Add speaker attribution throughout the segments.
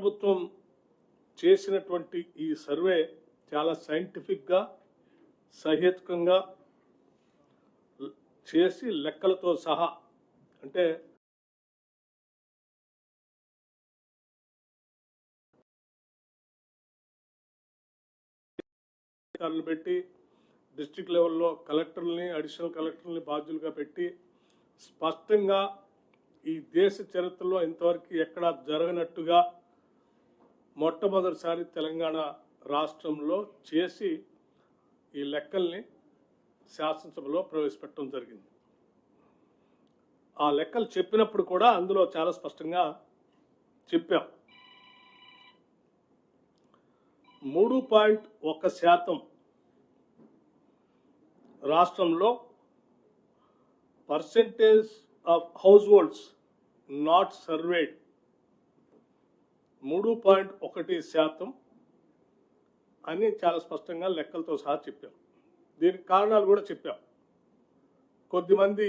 Speaker 1: ప్రభుత్వం చేసినటువంటి ఈ సర్వే చాలా సైంటిఫిక్గా సహేతుకంగా చేసి లెక్కలతో సహా అంటే పెట్టి డిస్ట్రిక్ట్ లెవెల్లో కలెక్టర్లని అడిషనల్ కలెక్టర్లని బాధ్యులుగా పెట్టి స్పష్టంగా ఈ దేశ చరిత్రలో ఇంతవరకు ఎక్కడా జరగనట్టుగా మొట్టమొదటిసారి తెలంగాణ రాష్ట్రంలో చేసి ఈ లెక్కల్ని శాసనసభలో ప్రవేశపెట్టడం జరిగింది. ఆ లెక్కలు చెప్పినప్పుడు కూడా అందులో చాలా స్పష్టంగా చెప్పాం. 3.1% రాష్ట్రంలో percentage of house holds not surveyed 3.1% అని చాలా స్పష్టంగా లెక్కలతో సహా చెప్పాం. దీనికి కారణాలు కూడా చెప్పాం. కొద్దిమంది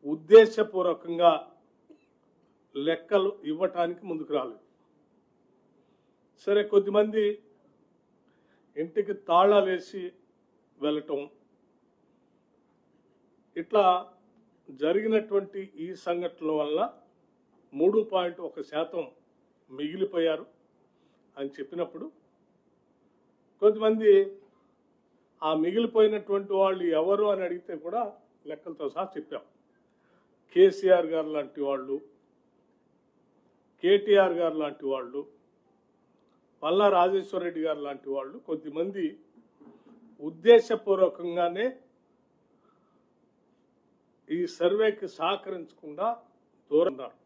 Speaker 1: ఉద్దేశపూర్వకంగా లెక్కలు ఇవ్వటానికి ముందుకు రాలేదు. సరే, కొద్దిమంది ఇంటికి తాళాలు వేసి వెళ్ళటం, ఇట్లా జరిగినటువంటి ఈ సంఘటనల వల్ల 3.1% మిగిలిపోయారు అని చెప్పినప్పుడు కొంతమంది ఆ మిగిలిపోయినటువంటి వాళ్ళు ఎవరు అని అడిగితే కూడా లెక్కలతో సహా చెప్పాం. కేసీఆర్ గారు లాంటి వాళ్ళు, కేటీఆర్ గారు లాంటి వాళ్ళు, పల్లా రాజేశ్వర రెడ్డి గారు లాంటి వాళ్ళు కొద్దిమంది ఉద్దేశపూర్వకంగానే ఈ సర్వేకి సహకరించకుండా దూరన్నారు.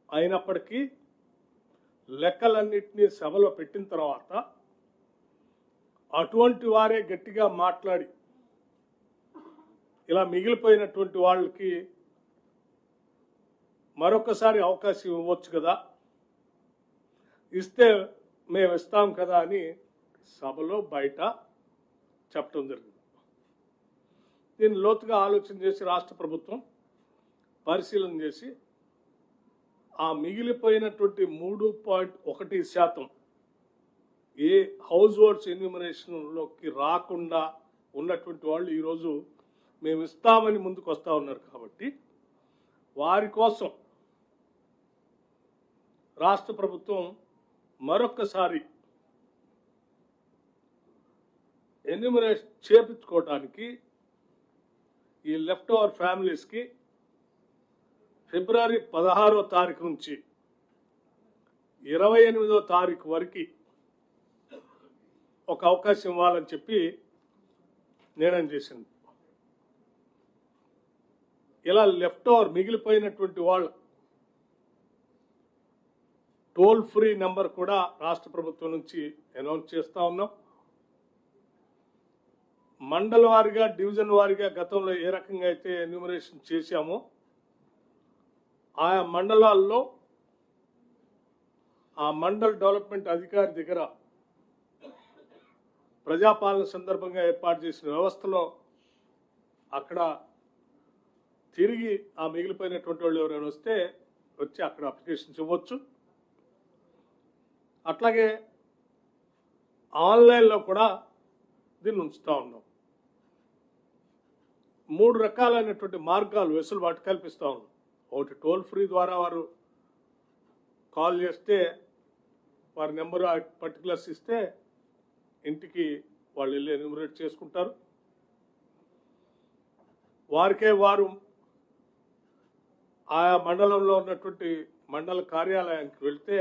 Speaker 1: అయినప్పటికీ లెక్కలన్నింటినీ సభలో పెట్టిన తర్వాత అటువంటి వారే గట్టిగా మాట్లాడి ఇలా మిగిలిపోయినటువంటి వాళ్ళకి మరొకసారి అవకాశం ఇవ్వచ్చు కదా, ఇస్తే మేము ఇస్తాం కదా అని సభలో బయట చెప్పడం జరిగింది. దీన్ని లోతుగా ఆలోచన చేసి రాష్ట్ర ప్రభుత్వం పరిశీలన చేసి ఆ మిగిలిపోయినటువంటి 3.1% ఏ హౌస్ హోల్డ్స్ ఎన్యూమరేషన్లోకి రాకుండా ఉన్నటువంటి వాళ్ళు ఈరోజు మేము ఇస్తామని ముందుకు వస్తూ ఉన్నారు. కాబట్టి వారి కోసం రాష్ట్ర ప్రభుత్వం మరొక్కసారి ఎన్యూమరేషన్ చేపించుకోవడానికి ఈ లెఫ్ట్ ఓవర్ ఫ్యామిలీస్కి ఫిబ్రవరి 16వ తారీఖు నుంచి 28వ తారీఖు వరకు ఒక అవకాశం ఇవ్వాలని చెప్పి నిర్ణయం చేసింది. ఇలా లెఫ్ట్ ఓవర్ మిగిలిపోయినటువంటి వాళ్ళు టోల్ ఫ్రీ నెంబర్ కూడా రాష్ట్ర ప్రభుత్వం నుంచి అనౌన్స్ చేస్తూ ఉన్నాం. మండల వారీగా, డివిజన్ వారీగా గతంలో ఏ రకంగా అయితే ఎన్యూమరేషన్ చేశామో ఆయా మండలాల్లో ఆ మండల్ డెవలప్మెంట్ అధికారి దగ్గర ప్రజాపాలన సందర్భంగా ఏర్పాటు చేసిన వ్యవస్థలో అక్కడ తిరిగి ఆ మిగిలిపోయినటువంటి వాళ్ళు ఎవరైనా వస్తే వచ్చి అక్కడ అప్లికేషన్స్ ఇవ్వచ్చు. అట్లాగే ఆన్లైన్లో కూడా దీన్ని ఉంచుతూ ఉన్నాం. 3 రకాలైనటువంటి మార్గాలు వెసులుబాటు కల్పిస్తూ ఉన్నాం. ఒకటి, టోల్ ఫ్రీ ద్వారా వారు కాల్ చేస్తే వారి నెంబరు పర్టికులర్స్ ఇస్తే ఇంటికి వాళ్ళు వెళ్ళి ఎన్యూమరేట్ చేసుకుంటారు. వారికే వారు ఆయా మండలంలో ఉన్నటువంటి మండల కార్యాలయానికి వెళ్తే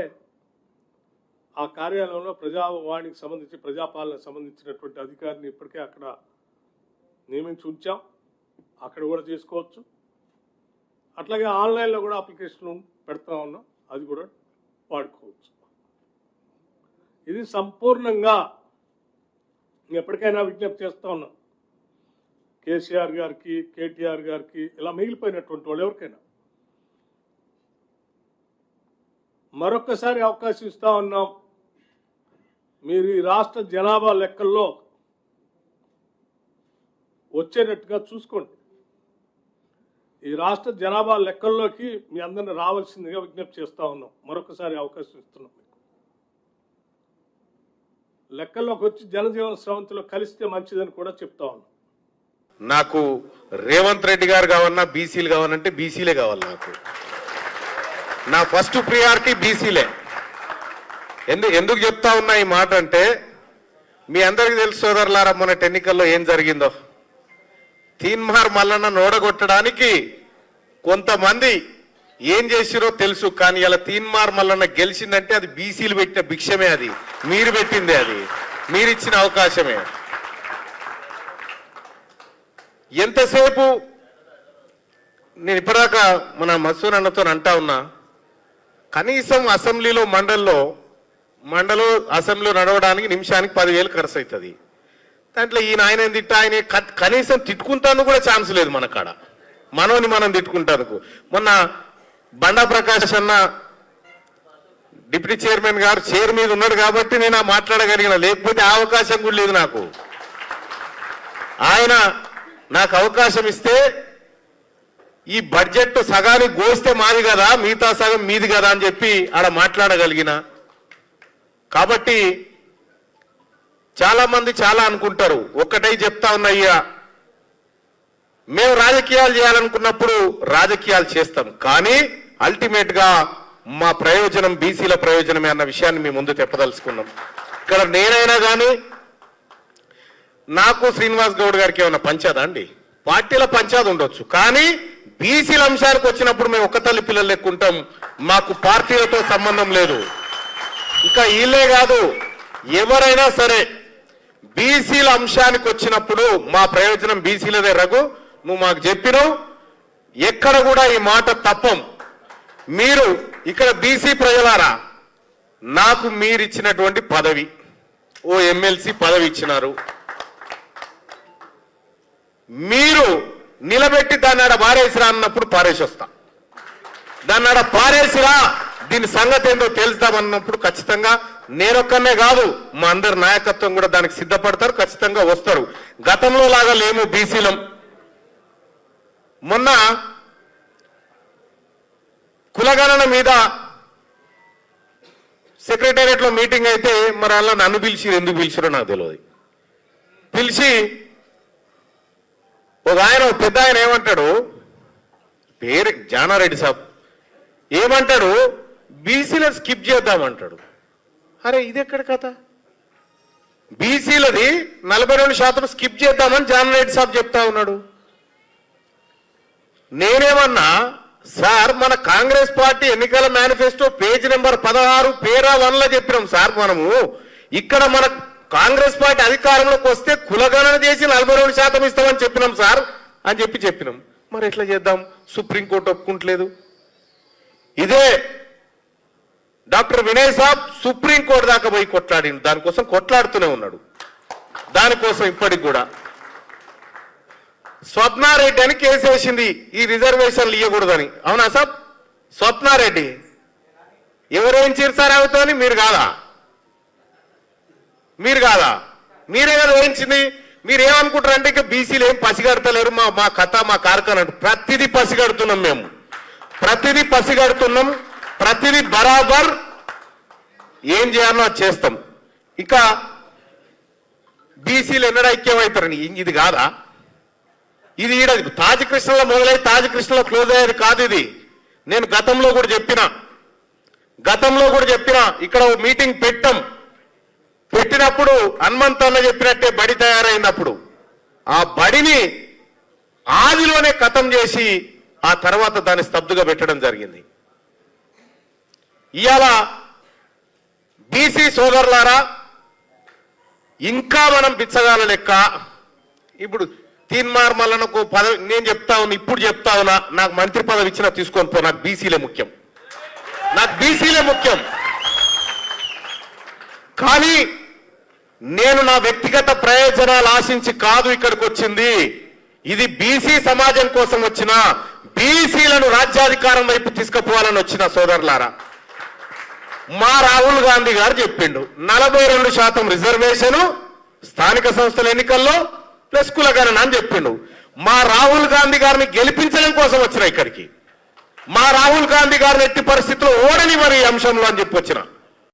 Speaker 1: ఆ కార్యాలయంలో ప్రజావాణికి సంబంధించి ప్రజాపాలనకు సంబంధించినటువంటి అధికారిని ఇప్పటికే అక్కడ నియమించి ఉంచాం. అక్కడ కూడా చేసుకోవచ్చు. అట్లాగే ఆన్లైన్లో కూడా అప్లికేషన్ పెడతా ఉన్నాం, అది కూడా వాడుకోవచ్చు. ఇది సంపూర్ణంగా ఎప్పటికైనా విజ్ఞప్తి చేస్తూ ఉన్నాం. కేసీఆర్ గారికి, కేటీఆర్ గారికి, ఇలా మిగిలిపోయినటువంటి వాళ్ళు ఎవరికైనా మరొక్కసారి అవకాశం ఇస్తా ఉన్నాం. మీరు ఈ రాష్ట్ర జనాభా లెక్కల్లో వచ్చేటట్టుగా చూసుకోండి. ఈ రాష్ట్ర జనాభా లెక్కల్లోకి మీ అందరిని రావాల్సిందిగా విజ్ఞప్తి చేస్తా ఉన్నాం. మరొకసారి అవకాశం ఇస్తున్నాం మీకు. లెక్కల్లోకి వచ్చి జనజీవన స్రవంతిలో కలిస్తే మంచిదని కూడా చెప్తా ఉన్నాం.
Speaker 2: నాకు రేవంత్ రెడ్డి గారు కావాలన్నా బీసీలు కావాలంటే బీసీలే కావాలి. నాకు నా ఫస్ట్ ప్రియారిటీ బీసీలే. ఎందుకు చెప్తా ఉన్నా ఈ మాట అంటే, మీ అందరికీ తెలుసు సోదరులారా, మొన్నటి ఎన్నికల్లో ఏం జరిగిందో. తీన్మార్ మల్లన్న నోడగొట్టడానికి కొంతమంది ఏం చేసిరో తెలుసు. కానీ ఇలా తీన్మార్ మల్లన్న గెలిచిందంటే అది బీసీలు పెట్టిన భిక్షమే, అది మీరు పెట్టిందే, అది మీరిచ్చిన అవకాశమే. ఎంతసేపు నేను ఇప్పటిదాకా మన మసూర్ అన్నతో అంటా ఉన్నా, కనీసం అసెంబ్లీలో మండలో అసెంబ్లీలో నడవడానికి నిమిషానికి 10,000 ఖర్చు అవుతుంది. దాంట్లో ఈయన ఆయన తిట్ట ఆయన కనీసం తిట్టుకుంటాను కూడా ఛాన్స్ లేదు మన కాడ, మనోని మనం తిట్టుకుంటాను. మొన్న బండా ప్రకాష్ అన్న డిప్యూటీ చైర్మన్ గారు చైర్ మీద ఉన్నాడు కాబట్టి నేను మాట్లాడగలిగిన, లేకపోతే ఆ అవకాశం కూడా లేదు నాకు. ఆయన నాకు అవకాశం ఇస్తే ఈ బడ్జెట్ సగానికి గోస్తే మాది కదా, మిగతా సగం మీది కదా అని చెప్పి ఆడ మాట్లాడగలిగిన. కాబట్టి చాలా మంది చాలా అనుకుంటారు. ఒక్కటై చెప్తా ఉన్నయ్యా, మేము రాజకీయాలు చేయాలనుకున్నప్పుడు రాజకీయాలు చేస్తాం, కానీ అల్టిమేట్ గా మా ప్రయోజనం బీసీల ప్రయోజనమే అన్న విషయాన్ని మీ ముందు చెప్పదలుచుకున్నాం. ఇక్కడ నేనైనా కానీ నాకు శ్రీనివాస్ గౌడ్ గారికి ఏమన్నా పంచాదా అండి? పార్టీల పంచాది ఉండొచ్చు, కానీ బీసీల అంశానికి వచ్చినప్పుడు మేము ఒక్క తల్లి పిల్లలు లెక్కుంటాం. మాకు పార్టీలతో సంబంధం లేదు. ఇంకా వీళ్ళే కాదు, ఎవరైనా సరే బీసీల అంశానికి వచ్చినప్పుడు మా ప్రయోజనం బీసీలదే. రఘు, నువ్వు మాకు చెప్పినావు, ఎక్కడ కూడా ఈ మాట తప్పం. మీరు ఇక్కడ బీసీ ప్రజలారా, నాకు మీరిచ్చినటువంటి పదవి, ఓ ఎమ్మెల్సీ పదవి ఇచ్చినారు, మీరు నిలబెట్టి దాన్ని ఆడ పారేసిరా అన్నప్పుడు పారేసి వస్తా. దాన్ని ఆడ పారేసిరా, దీని సంగతి ఏందో తెలుస్తామన్నప్పుడు ఖచ్చితంగా నేనొక్కనే కాదు, మా అందరి నాయకత్వం కూడా దానికి సిద్ధపడతారు, ఖచ్చితంగా వస్తారు. గతంలో లాగా లేము బీసీలం. మొన్న కులగణన మీద సెక్రటేరియట్ లో మీటింగ్ అయితే మరి అలా నన్ను పిలిచి ఎందుకు పిలిచారో నాకు తెలియదు. పిలిచి ఒక ఆయన పెద్ద ఆయన ఏమంటాడు, పేరు జానారెడ్డి సాబ్, ఏమంటాడు, బీసీలను స్కిప్ చేద్దామంటాడు. అరే ఇది ఎక్కడ కథ? బీసీలది 42% స్కిప్ చేద్దామని జానారెడ్డి సాబ్ చెప్తా ఉన్నాడు. నేనేమన్నా, సార్ మన కాంగ్రెస్ పార్టీ ఎన్నికల మేనిఫెస్టో పేజ్ నెంబర్ 16 పేరా 1లో చెప్పినాం సార్. మనము ఇక్కడ మన కాంగ్రెస్ పార్టీ అధికారంలోకి వస్తే కులగణన చేసి 42% ఇస్తామని చెప్పినాం సార్ అని చెప్పినాం. మరి ఎట్లా చేద్దాం? సుప్రీంకోర్టు ఒప్పుకుంటలేదు. ఇదే డాక్టర్ వినయ్ సాబ్ సుప్రీంకోర్టు దాకా పోయి కొట్లాడిండు, దానికోసం కొట్లాడుతూనే ఉన్నాడు. దానికోసం ఇప్పటికి కూడా స్వప్నారెడ్డి అని కేసు వేసింది ఈ రిజర్వేషన్లు ఇవ్వకూడదని. అవునా సాబ్? స్వప్నారెడ్డి ఎవరేం చేస్తారు అవుతాని? మీరు కాదా? మీరే కదా వేయించింది. మీరేమనుకుంటారంటే ఇక బీసీలు ఏం పసిగడతలేరు, మా కథ మా కార్ఖాన. ప్రతిదీ పసిగడుతున్నాం మేము, ప్రతిదీ పసిగడుతున్నాం, ప్రతిదీ బరాబర్ ఏం చేయాలో అది చేస్తాం. ఇక బీసీలు ఎన్నడ ఐక్యమవుతారని ఇది కాదా? ఇది ఈడ తాజకృష్ణలో మొదలై తాజకృష్ణలో క్లోజ్ అయ్యేది కాదు ఇది. నేను గతంలో కూడా చెప్పిన ఇక్కడ మీటింగ్ పెట్టినప్పుడు హనుమంతన్న చెప్పినట్టే బడి తయారైనప్పుడు ఆ బడిని ఆదిలోనే ఖతం చేసి ఆ తర్వాత దాన్ని స్తబ్దుగా పెట్టడం జరిగింది. ఇవాళ బీసీ సోదరులారా, ఇంకా మనం బిచ్చగాల లెక్క ఇప్పుడు తీన్మార్ మల్లనకు పదవి నేను చెప్తా ఉన్నా, ఇప్పుడు చెప్తా ఉన్నా, నాకు మంత్రి పదవి ఇచ్చినా తీసుకొని పో, నాకు బీసీలే ముఖ్యం. కానీ నేను నా వ్యక్తిగత ప్రయోజనాలు ఆశించి కాదు ఇక్కడికి వచ్చింది. ఇది బీసీ సమాజం కోసం వచ్చిన, బీసీలను రాజ్యాధికారం వైపు తీసుకుపోవాలని వచ్చిన సోదరులారా. మా రాహుల్ గాంధీ గారు చెప్పిండు 42% రిజర్వేషన్ స్థానిక సంస్థల ఎన్నికల్లో ప్లస్ కులగణన అని చెప్పిండు. మా రాహుల్ గాంధీ గారిని గెలిపించడం కోసం వచ్చిన ఇక్కడికి. మా రాహుల్ గాంధీ గారిని ఎట్టి పరిస్థితుల్లో ఓడని మరి ఈ అంశంలో అని చెప్పి వచ్చిన.